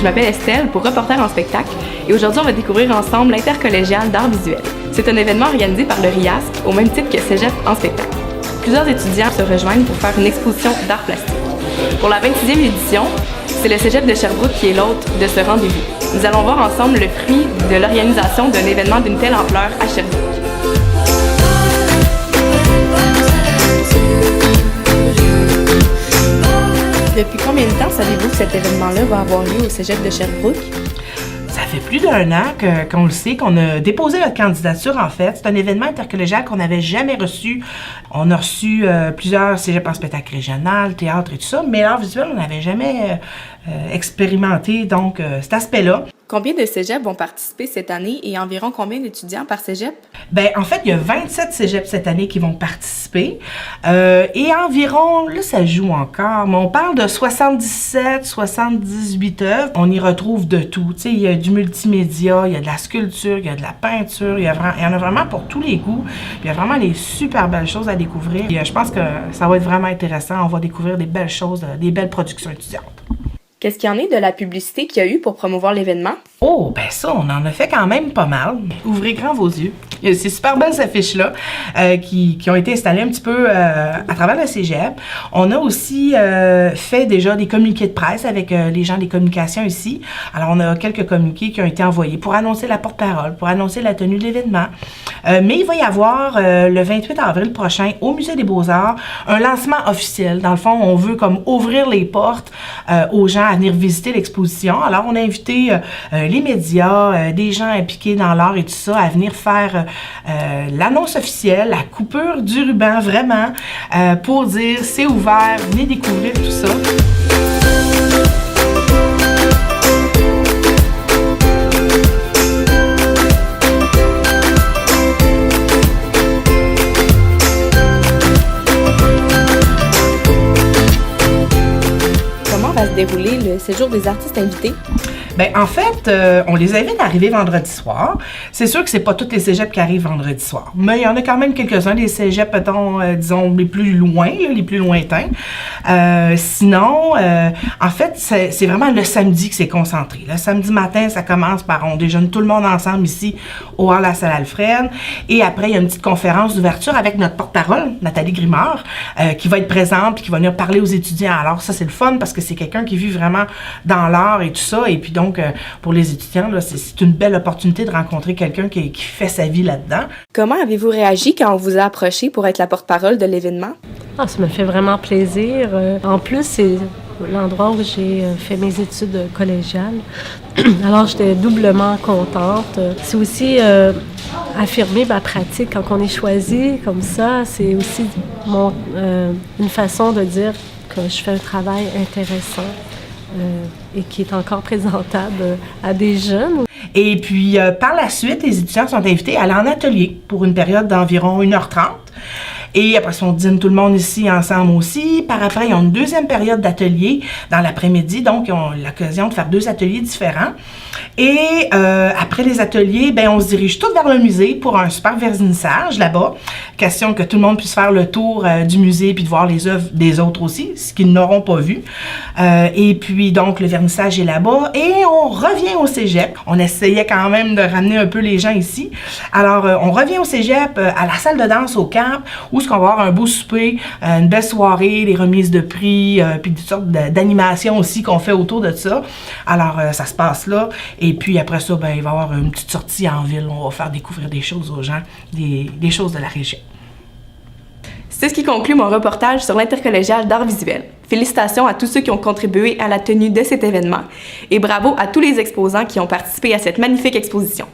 Je m'appelle Estelle pour Reporter en spectacle et aujourd'hui on va découvrir ensemble l'intercollégial d'art visuel. C'est un événement organisé par le RIASC au même titre que Cégep en spectacle. Plusieurs étudiants se rejoignent pour faire une exposition d'art plastique. Pour la 26e édition, c'est le Cégep de Sherbrooke qui est l'hôte de ce rendez-vous. Nous allons voir ensemble le fruit de l'organisation d'un événement d'une telle ampleur à Sherbrooke. Depuis combien de temps savez-vous que cet événement-là va avoir lieu au Cégep de Sherbrooke? Ça fait plus d'un an qu'on le sait, qu'on a déposé notre candidature, en fait. C'est un événement intercollégial qu'on n'avait jamais reçu. On a reçu plusieurs cégeps en spectacle régional, théâtre et tout ça, mais l'art visuel, on n'avait jamais expérimenté, donc cet aspect-là. Combien de cégeps vont participer cette année et environ combien d'étudiants par cégep? Bien, en fait, il y a 27 cégeps cette année qui vont participer. Et environ, là, ça joue encore, mais on parle de 77, 78 œuvres. On y retrouve de tout. Tu sais, il y a du multimédia, il y a de la sculpture, il y a de la peinture, il y en a vraiment pour tous les goûts. Il y a vraiment des super belles choses à découvrir. Et, je pense que ça va être vraiment intéressant. On va découvrir des belles choses, des belles productions étudiantes. Qu'est-ce qu'il y en est de la publicité qu'il y a eu pour promouvoir l'événement? Oh, ben ça, on en a fait quand même pas mal. Ouvrez grand vos yeux. Il y a ces super belles affiches-là qui ont été installées un petit peu à travers le cégep. On a aussi fait déjà des communiqués de presse avec les gens des communications ici. Alors, on a quelques communiqués qui ont été envoyés pour annoncer la porte-parole, pour annoncer la tenue de l'événement. Mais il va y avoir le 28 avril prochain au Musée des Beaux-Arts un lancement officiel. Dans le fond, on veut comme ouvrir les portes aux gens à venir visiter l'exposition. Alors, on a invité les médias, des gens impliqués dans l'art et tout ça, à venir faire l'annonce officielle, la coupure du ruban, vraiment, pour dire c'est ouvert, venez découvrir tout ça. Comment va se dérouler le séjour des artistes invités? Bien, en fait, on les invite à arriver vendredi soir. C'est sûr que c'est pas tous les cégeps qui arrivent vendredi soir, mais il y en a quand même quelques-uns des cégeps, disons, les plus loin, là, les plus lointains. Sinon, en fait, c'est vraiment le samedi que c'est concentré. Le samedi matin, ça commence par, on déjeune tout le monde ensemble ici au hall La Salle Alfred. Et après, il y a une petite conférence d'ouverture avec notre porte-parole, Nathalie Grimard, qui va être présente et qui va venir parler aux étudiants. Alors ça, c'est le fun parce que c'est quelqu'un qui vit vraiment dans l'art et tout ça. Et puis donc, pour les étudiants, là, c'est une belle opportunité de rencontrer quelqu'un qui fait sa vie là-dedans. Comment avez-vous réagi quand on vous a approché pour être la porte-parole de l'événement? Ah, ça me fait vraiment plaisir. En plus, c'est l'endroit où j'ai fait mes études collégiales. Alors, j'étais doublement contente. C'est aussi affirmer ma pratique quand on est choisi comme ça. C'est aussi une façon de dire que je fais un travail intéressant. Et qui est encore présentable à des jeunes. Et puis, par la suite, les étudiants sont invités à aller en atelier pour une période d'environ 1h30. Et après ça, on dîne tout le monde ici ensemble aussi. Par après, ils ont une deuxième période d'atelier dans l'après-midi. Donc, ils ont l'occasion de faire 2 ateliers différents. Et après les ateliers, ben on se dirige tous vers le musée pour un super vernissage là-bas. Question que tout le monde puisse faire le tour du musée puis de voir les œuvres des autres aussi, ce qu'ils n'auront pas vu. Et puis, donc, le vernissage est là-bas. Et on revient au cégep. On essayait quand même de ramener un peu les gens ici. Alors, on revient au cégep, à la salle de danse au camp, où est-ce qu'on va avoir un beau souper, une belle soirée, des remises de prix, puis toutes sortes d'animations aussi qu'on fait autour de ça. Alors, ça se passe là. Et puis après ça, ben, il va y avoir une petite sortie en ville. On va faire découvrir des choses aux gens, des choses de la région. C'est ce qui conclut mon reportage sur l'intercollégial d'art visuel. Félicitations à tous ceux qui ont contribué à la tenue de cet événement et bravo à tous les exposants qui ont participé à cette magnifique exposition.